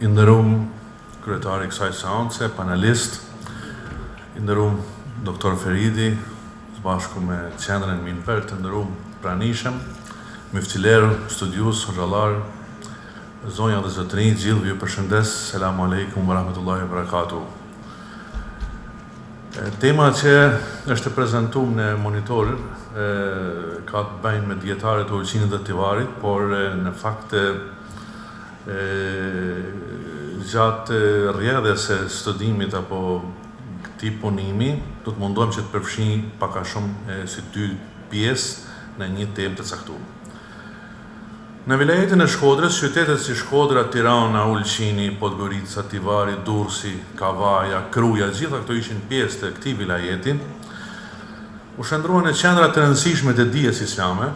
I nderuam kryetari I kësaj seance, panelist, I nderuam doktor Feridi, së bashku me qendrën Minper, të nderuam pranishëm, myftiler, studius, hoxhallar, zonja dhe zotërinj, gjithë ju përshëndes, selamu alaikum wa rahmetullahi wa barakatuh. Tema që është prezentuar në monitor ka të bëjnë me dietarët e Ulqinit dhe Tivarit, por në fakt gjatë rrjedhjes së studimit apo këtij punimi, do të mundohem që të përfshij pak a shumë si dy pjesë në një temë të caktuar. Në vilajetin e Shkodrës, qytetet si Shkodra, Tirana, Ulqini, Podgorica, Tivari, Durrësi, Kavaja, Kruja, gjitha këto ishin pjesë të këtij vilajeti, u shndruan në qendra të rëndësishme të dijes islame,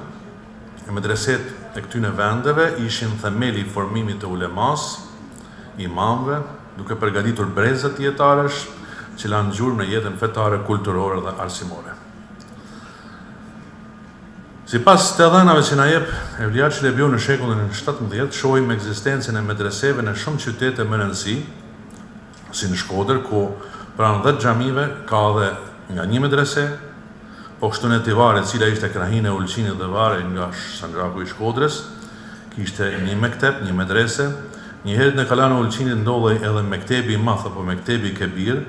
e medreset e këtyne vendeve ishin themeli I formimit të ulemas, imamëve, duke përgatitur brezat dietarësh që lanë gjurmë në jetën fetare, kulturore dhe arsimore. Sipas të dhënave që na jep Evlia Çelebiu në shekullin 17, shohim ekzistencën e medreseve në shumë qytete me rëndësi, si në Shkodër, ku pranë 10 xhamive ka edhe nga një medrese, po kështu në Tivar, e cila ishte krahinë e Ulqinit dhe Vare nga sanxhaku I Shkodrës, kishte një mekteb, një medrese. Një herë në kalana e Ulqinit ndodhej edhe mektebi I madh apo mektebi I Kebir,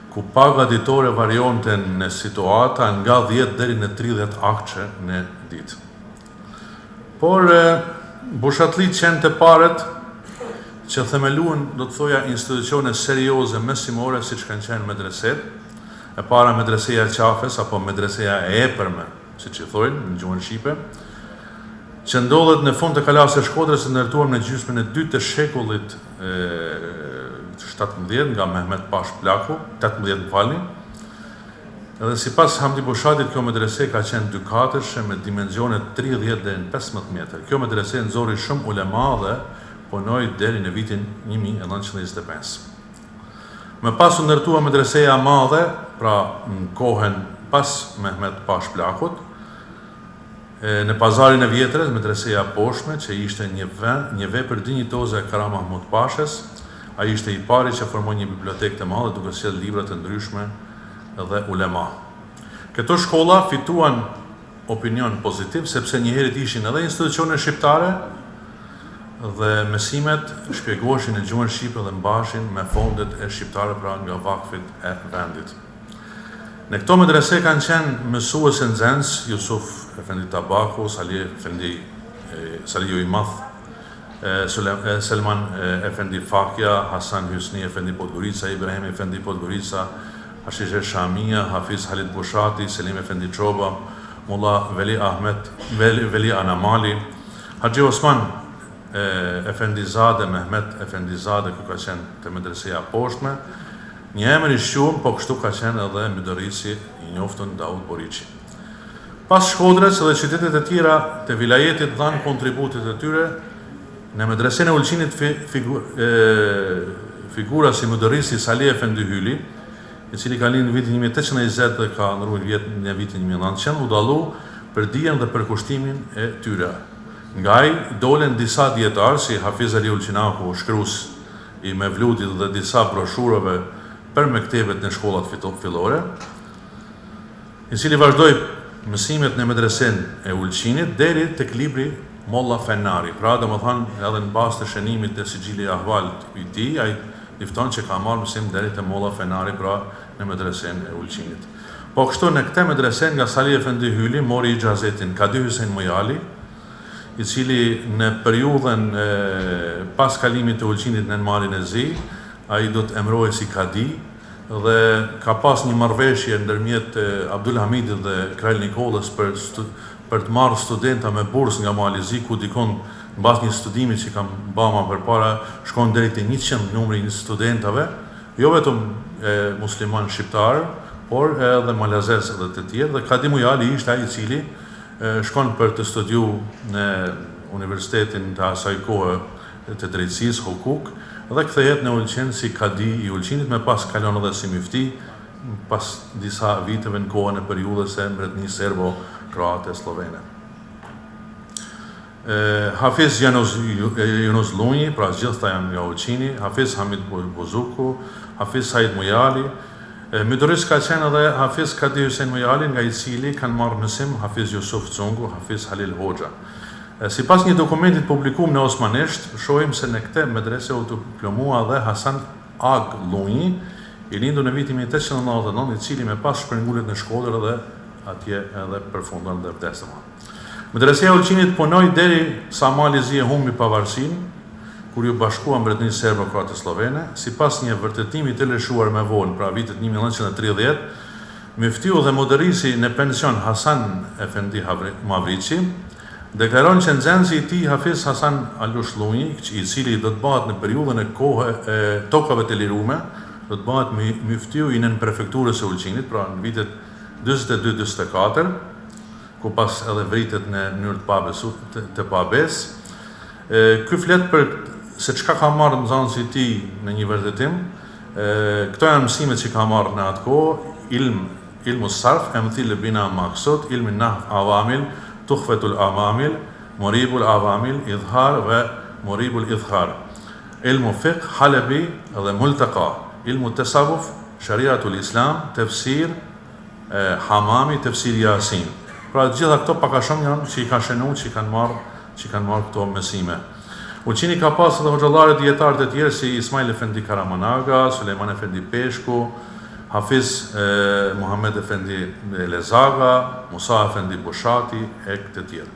ku paga ditore varionte në situata nga 10 deri në 30 akçe në ditë. Por bushatlit qenë të paret që themeluan, do të thoja, institucione serioze mesimore siç kanë qenë medreset, e para medreseja Qafes apo medreseja e epërme, siç I thojnë në gjuhën shqipe, që ndodhet në fund të kalasës së Shkodrës, e ndërtuar në gjysmën e dytë të shekullit 17 nga Mehmet Pash Plaku, 18 më falni. Edhe sipas Hamdi Bushatit, kjo medrese ka qenë dykatëshe me dimensione 30 deri në 15 metër. Kjo medrese nxori shumë ulema dhe punoi deri në vitin 1925. Më pas u ndërtua medreseja e madhe, pra në kohën pas Mehmet Pash Plakut, në pazarin e Vjetrës, medreseja poshtme, që ishte një vepër dinjitoze e Kara Mahmud Pashës. Ai ishte I pari që formoi një bibliotekë të madhe duke sjell libra të ndryshme dhe ulema. Këto shkolla fituan opinion pozitiv sepse njëherët ishin edhe institucione shqiptare dhe mësimet shpjegoheshin në gjuhën shqipe dhe mbaheshin me fondet e shqiptare, pra nga vakfit e vendit. Në këto medrese kanë qenë mësues e nxënës Jusuf Efendi Tabaku, Saliu I Madh, Selman Efendi Fakja, Hasan Hysni Efendi Podgorica, Ibrahim Efendi Podgorica, Hashishe Shamia, Hafiz Halid Bushati, Selim Efendi Çoba, Mulla Veli Anamali, Haxhi Osman Efendizade, Mehmet Efendizade, që ka qenë të medreseja poshtme. Një emër I shqumë, po kështu ka qenë edhe midorisi I njoftun Daud Boriçi. Pas Shkodrës edhe qytetet e tjera të vilajetit dhanë kontributit e tyre. Në medresen e Ulqinit figura si midorisi Salih Efendi Hyli, I cili ka linë në vitin 1820 dhe ka ndruar vjetë në vitin 1900, u dallu për dijen dhe për kushtimin e tyre. Nga ai dolen disa dietarë si Hafiz Ali Ulqinaku, shkrues I Mevludit dhe disa broshurave për mektebet në shkollat fillore, I cili vazhdoi mësimet në medresen e Ulqinit deri tek libri Molla Fenari. Pra, domethënë, edhe në bazë të shënimit të Sigjili Ahval I tij, ai difton që ka marrë mësim deri te Molla Fenari, pra në medresen e Ulqinit. Po kështu në këtë medresen nga Salih Efendi Hyli mori ixhazetin Kadi Hysejn Mujali, I cili në periudhën pas kalimit të Ulqinit në Malin e Zi, ai do të emërohej si Kadi dhe ka pas një marrëveshje ndërmjet Abdul Hamidit dhe Krejl Nikolës për të marrë studenta me bursë nga Mali I Zi, ku dikon në bazë një studimi që kam bama përpara shkon deri te 100 numri I studentave, jo vetëm musliman shqiptar, por edhe malazes dhe të tjerë, dhe Kadi Mujali ishte ai I cili shkon për të studiu në universitetin të asaj kohe të drejtësisë, hukuk, dhe kthehet në Ulqin si Kadi I Ulqinit, me pas kalon edhe si mufti pas disa viteve në kohën e periudhës së mbretërisë serbo-kroate slovene. Hafiz Yunus Lunji, pra gjithta janë nga Uqini, Hafiz Hamid Bozuku, Hafiz Said Mujali. Midorës ka qenë edhe Hafiz Kadi Hussein Mujali, nga i cili kanë marrë mësim Hafiz Yusuf Cungu, Hafiz Halil Hoxha. Si pas një dokumentit publikum në osmanisht, shohim se në këte medrese u të diplomua dhe Hasan Ag Lunji, i lindur në vitin 1899, i cili me pas shprengullit në Shkodër dhe atje edhe përfundon dhe vdesë. Medreseja Ulqinit punoi deri sa Mali Zi e humbi pavarësinë, kur ju bashkua Mbretërisë Serbo-Kroate Slovene, sipas një vërtetimi të lëshuar me vonë pra vitet 1930, Myftiu dhe moderisi në pension Hasan Efendi Mavrici deklaron që nxënësi i tij Hafiz Hasan Alush Lunji, i cili do të bëhet në periudhën e tokave të lirume, do të bëhet myftiu i nën prefekturës së Ulqinit, pra në vitet 42-44, ku pas edhe vritet në mënyrë të pabes. Ky flet për se çka ka marrë nxënësi i tij në një vërtetim. Këto janë mësimet që ka marrë në atë kohë: ilmu sarf, emthil bina maksud, ilmi nahv awamil, tuhfetul amamil, moribul awamil, idhar dhe moribul idhar. Ilmu fiqh, halebi dhe multaqa. Ilmu tasawuf, shariatul islam, tefsir, hamami, tefsir yasin. Pra gjitha këto pak a shumë janë që i ka shënuar, që i kanë marrë këto mësime. Ulqini ka pas edhe hoxhallarë dietarë të tjerë si Ismail Efendi Karamanaga, Sulejman Efendi Peshku, Hafiz Muhammed Efendi Lezaga, Musa Efendi Bushati e këtë tjerë.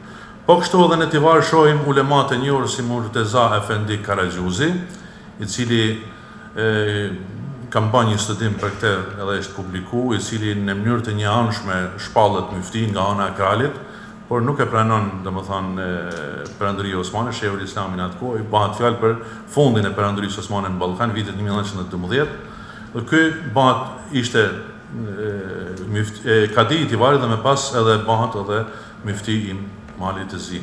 Po kështu edhe në Tivar shohim ulemat e njohur si Murteza Efendi Karagjuzi, i cili kam bën një studim për këtë edhe është publiku, i cili në mënyrë të njëanshme shpallet myftin nga ana e kralit, por nuk e pranon, domethënë, Perandëria Osmane, Shehul Islamin atë kohë, i bëhet fjalë për fundin e Perandërisë Osmane në Ballkan, vitet 1912. Dhe ky ishte kadi i Tivarit dhe me pas edhe bëhet edhe myfti i Malit të Zi.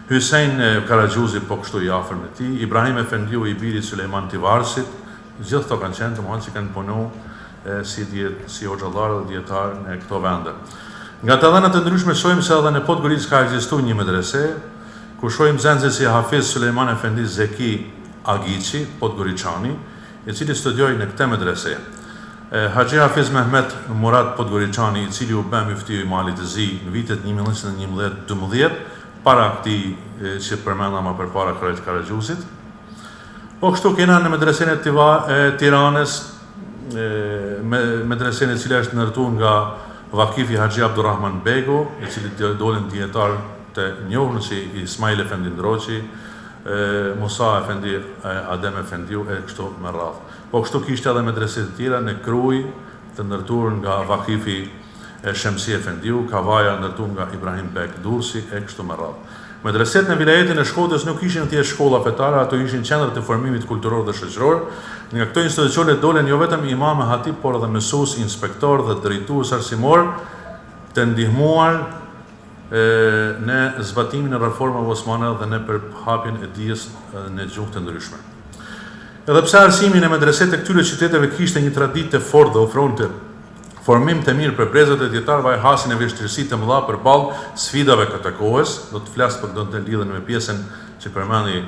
Hussein Karagjuzi po kështu i afër me tij, Ibrahim Efendiu i biri Sulejman Tivarsit, gjithë këto kanë qenë domethënë që kanë punuar si hoxhallarë dhe dietarë në këto vende. Nga të dhënat të ndryshme shohim se edhe në Podgorica ka ekzistuar një medrese, ku shohim nxënëse si Hafiz Sulejman Efendi Zeki Agici, Podgoricani, i cili studioi në këtë medrese. Haxhi Hafiz Mehmet Murad Podgoricani, i cili u bë myftiu i Malit të Zi në vitet 1911-12, para këtij që përmenda më përpara Krejt Karagjusit. Po kështu kena në medresen e Tiranës, medresen e cila është ndërtuar nga Vakifi Haxhi Abdurrahman Begu, i cili dolën dietar të njohur si Ismail Efendi Ndroçi, Musa Efendi Adem Efendiu e kështu me radhë. Po kështu kishte edhe medrese të tjera në Kruj, të ndërtuar nga Vakifi Shemsi Efendiu, Kavaja ndërtuar nga Ibrahim Bek Dursi e kështu me radhë. Medreset në vilajetin e Shkodrës nuk ishin thjesht shkolla fetare, ato ishin qendra të formimit kulturor dhe shoqëror. Nga këto institucione dolen jo vetëm imam e hatib, por edhe mësues, inspektor dhe drejtues arsimor të ndihmuar në zbatimin e reformave osmane dhe në përhapjen e dijes në gjuhë të ndryshme. Edhe pse arsimi në medreset e këtyre qyteteve kishte një traditë të fortë dhe ofronte formim të mirë për brezat e dietarëve, hasin e vështirësi të mëdha përballë sfidave këtij kohës, do të flas për do të lidhen me pjesën që përmendi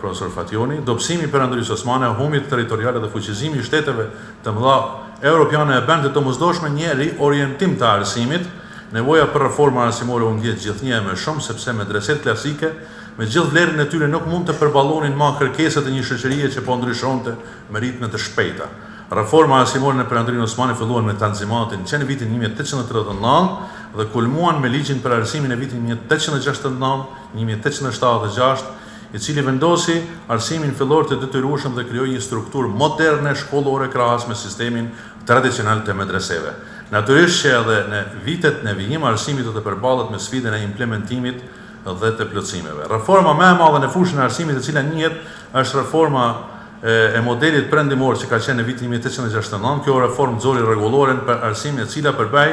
profesor Fationi, dobësimi Perandërisë Osmane, humbjet territoriale dhe fuqizimi i shteteve të mëdha europiane e bën të domosdoshme një riorientim të arsimit. Nevoja për reforma arsimore u ngjet gjithnjë më shumë, sepse medreset klasike me gjithë vlerën e tyre nuk mund të përballonin më kërkesat e një shoqërie që po ndryshonte me ritme të shpejta. Reforma arsimore në Perandërinë Osmane filluan me Tanzimatin që në vitin 1839 dhe kulmuan me ligjin për arsimin e vitin 1869-1876, i cili vendosi arsimin fillor të detyrueshëm dhe krijoi një strukturë moderne shkollore krahas me sistemin tradicional të medreseve. Natyrisht që edhe në vitet në vijim arsimi do të përballet me sfidën e implementimit dhe të plotësimeve. Reforma më e madhe në fushën e arsimit, e cila njihet, është reforma e modelit perëndimor që ka qenë në vitin 1869. Kjo reformë nxori rregulloren për arsimin, e cila përbëj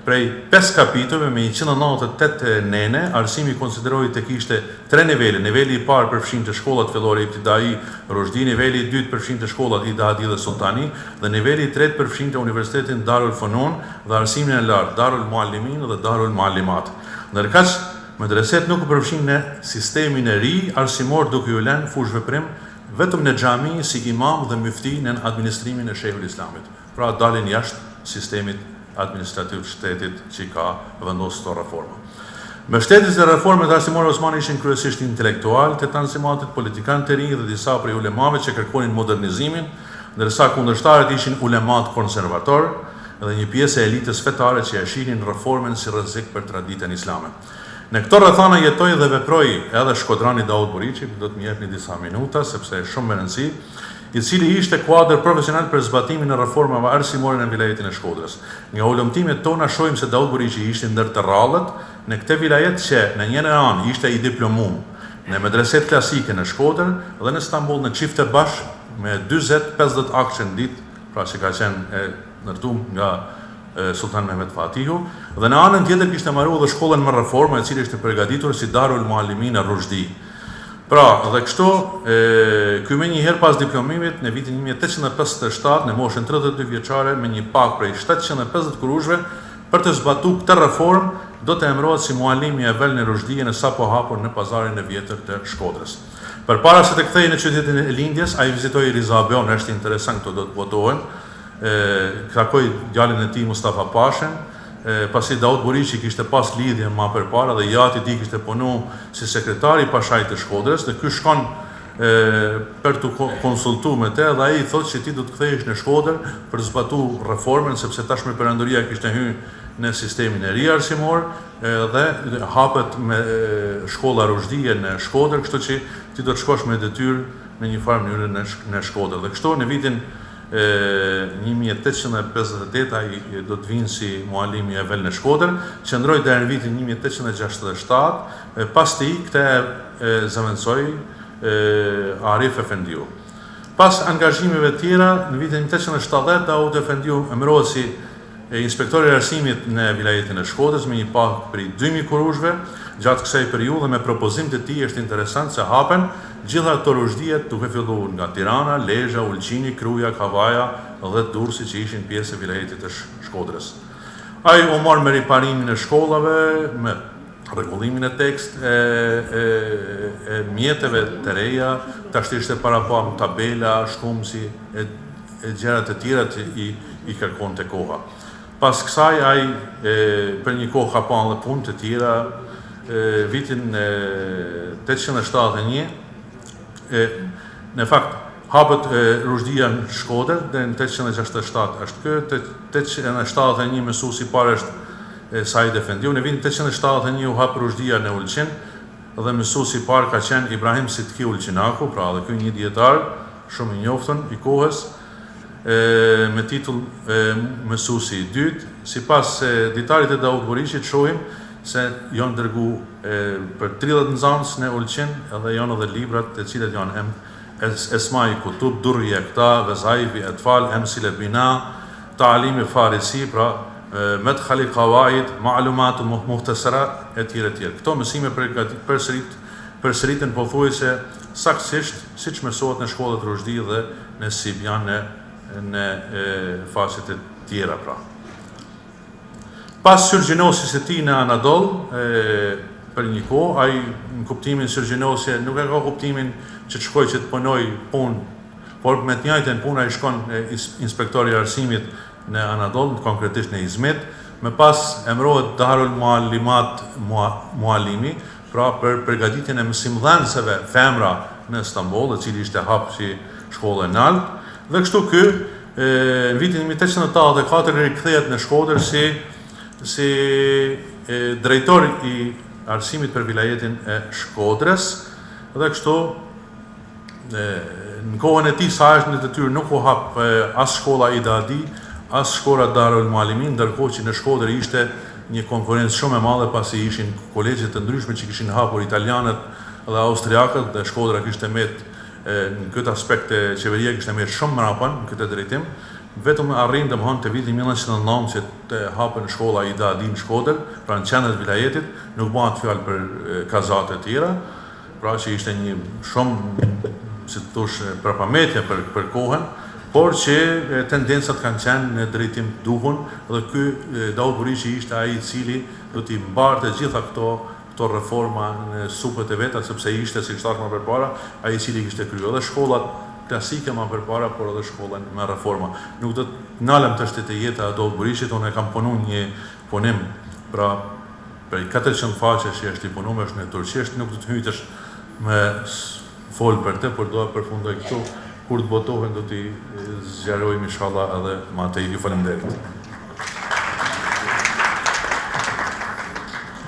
prej 5 kapitujve me 198 nene. Arsimi konsideroi të kishte 3 nivele. Niveli i parë përfshinte shkollat fillore ibtidai, Ruzhdi, niveli i dytë përfshinte shkollat Idadi dhe Sultani, dhe niveli i tretë përfshinte Universitetin Darul Funun dhe arsimin e lartë Darul Muallimin dhe Darul Muallimat. Ndërkaq Medreset nuk u përfshin në sistemin e ri arsimor duke u lënë fush veprim vetëm në xhami si imam dhe myfti në administrimin e Shehul Islamit. Pra dalin jashtë sistemit administrativ të shtetit që ka vendosur këto reforma. Mbështetësit e reformave arsimore osmane ishin kryesisht intelektual të tanzimatit, politikanë të rinj dhe disa prej ulemave që kërkonin modernizimin, ndërsa kundërshtarët ishin ulemat konservator dhe një pjesë e elitës fetare që e shihnin reformën si rrezik për traditën islame. Në këto rrethana jetoi dhe veproi edhe Shkodrani Daud Buriçi, do të më jepni disa minuta sepse është shumë e rëndësishme, i cili ishte kuadër profesional për zbatimin e reformave arsimore në vilajetin e Shkodrës. Nga ulëmtimet tona shohim se Daud Buriçi ishte ndër të rrallët në këtë vilajet që në një anë ishte i diplomum në medreset klasike në Shkodër dhe në Istanbul në çifte bashkë me 40-50 akçe në ditë, pra që ka qenë ndërtuar nga Sultan Mehmet Fatihu, dhe në anën tjetër kishte marrë dhe shkollën me reforma e cila ishte përgatitur si Darul Muallimin Rushdi. Pra, dhe kështu, ky më njëherë pas diplomimit në vitin 1857 në moshën 32 vjeçare me një pak prej 750 kuruzhve për të zbatuar këtë reformë, do të emërohet si Muallimi Evel në Rushdi në sapo hapur në pazarin e vjetër të Shkodrës. Përpara se të kthehej në qytetin e lindjes, ai vizitoi Rizabeon, është interesant, këto do të votohen. Takoi djalin e tij Mustafa Pashën, pasi Daud Buriçi kishte pas lidhje më përpara dhe jati i tij kishte punuar si sekretar i Pashait të Shkodrës, dhe ky shkon për të konsultuar me të, dhe ai i thotë se ti do të kthehesh në Shkodër për të zbatuar reformën, sepse tashmë perandoria kishte hyrë në sistemin e ri arsimor dhe hapet me shkolla Rushdia në Shkodër, kështu që ti do të shkosh me detyrë në një farë mënyrë në Shkodër. Dhe kështu në vitin 1858 ai do të vinë si muallimi Evel në Shkodër, qëndroi deri në vitin 1867, pas të këtë zëvendësoi Arif Efendiu. Pas angazhimeve të tjera, në vitin 1870 Daud Efendiu emërohet si inspektori i arsimit në vilajetin e Shkodrës me një pak prej 2000 kuruzhve. Gjatë kësaj periudhe me propozim të tij është interesant se hapen gjitha ato rushdiet duke filluar nga Tirana, Lezhë, Ulqini, Kruja, Kavaja dhe Durrësi që ishin pjesë e vilajetit të Shkodrës. Ai u mor me riparimin e shkollave, me rregullimin e tekst e mjeteve të reja, tash ishte para pa tabela, shkumsi e gjëra të tjera që i kërkonte koha. Pas kësaj ai për një kohë ka pa edhe punë të tjera. Vitin 871 në fakt hapet Rushdia në Shkodër dhe në 867 është ky, 871 mësuesi i parë është Said Efendiu, në vitin 871 u hap Rushdia në Ulqin dhe mësuesi i parë ka qenë Ibrahim Sitki Ulqinaku, pra dhe ky një dietar shumë i njoftën i kohës me titull mësuesi i dytë. Sipas dietarit e Daud Buriçit shohim se janë dërgu për 30 nxënës në Ulqin edhe janë edhe librat të cilët janë Esmai Kutub, Durri Ekta, Vezaivi Etfal, Emsile Bina, Ta'alimi Farisi, pra Medkhali Qawaid, Ma'lumat Muhtasara etj. Këto mësime përsëritën pothuajse saktësisht siç mësohet në shkollat Rushdi dhe në Sibjan në faset e tjera pra. Pas syrgjinosis e tij në Anadol, për një kohë, ai në kuptimin syrgjinose nuk e ka kuptimin që të shkojë që të punoj punë, por me të njëjtën punë ai shkon inspektori i arsimit në Anadol, konkretisht në Izmit, më pas emërohet Darul Muallimat Muallimi, pra për përgatitjen e mësimdhënësve femra në Istanbul, e cili ishte hap si shkollë e lartë, dhe kështu ky në vitin 1884 rikthehet në Shkodër si drejtor i arsimit për vilajetin e Shkodrës, dhe kështu në kohën e tij sa është në detyrë nuk u hap as shkolla Idadi, as shkolla Darul Muallimin, ndërkohë që në Shkodër ishte një konkurrencë shumë e madhe pasi ishin kolegje të ndryshme që kishin hapur italianët dhe austriakët, dhe Shkodra kishte në këtë aspekt qeveria kishte shumë mrapën në këtë drejtim. Vetëm arrin domthon të vitin 1909 që të hapën shkolla Idadi në Shkodër, pra në qendër të vilajetit, nuk bëhet fjalë për kazate të tjera, pra që ishte një shumë, si të thosh, përpametje për kohën, por që tendencat kanë qenë në drejtim të duhur, dhe ky Daud Buriçi ishte ai i cili do t'i mbarte gjitha këto këto reforma në supët e veta, sepse ishte, si kështarë më përpara, a i cili kishte kryo. Edhe shkollat klasike më përpara, por edhe shkollen me reforma. Nuk do të nalëm të shtetë e jeta Adolf Burishit, unë e kam punu një punim, pra prej 400 faqe që është i punuar është në turqisht, nuk do të hyjtesh me fol për të, por do të përfundoj këtu, kur të botohen do t'i zgjarojmë inshallah edhe më tej. Ju faleminderit.